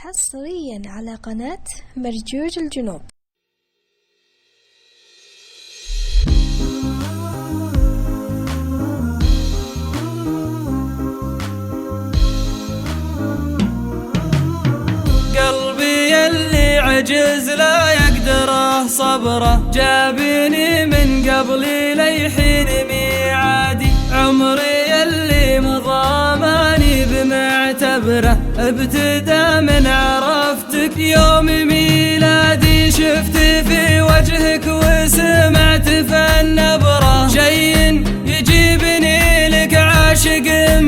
حصريا على قناة مرجوج الجنوب. قلبي اللي عجز لا يقدره صبره، جابني من قبلي ليحين ميعادي. عمري اللي مضى ماني بمعتبره، ابتدى من عرفتك يوم ميلادي. شفت في وجهك وسمعت فالنبره، شي يجيبني لك عاشق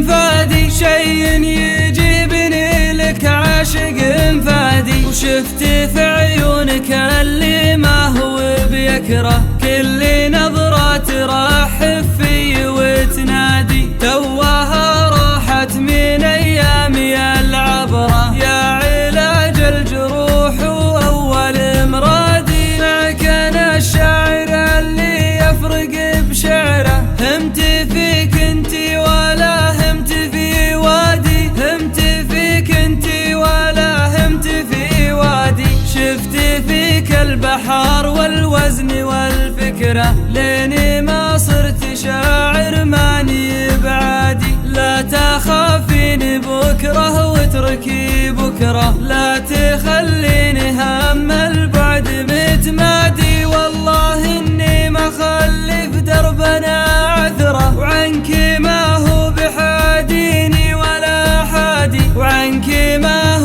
فادي، شي يجيبني لك عاشق فادي. وشفت في عيونك اللي ما هو بيكره، كل نظرة ترحب في وتنادي. تواها راحت من ايامي العبرة، يا علاج الجروح واول مرادي. معك انا الشاعر اللي يفرق بشعره، همت فيك انتي ولا همت في وادي، همت فيك انتي ولا همت في وادي. شفت فيك البحر والوزن والفكرة، ليني ما صرت شاعر ماني بعادي. لا تخافيني بكره واتركي بكره، لا تخليني هم البعد متمادي. والله اني ما خلي في دربنا عذره، وعنك ما هو بحاديني ولا حادي، وعنك ما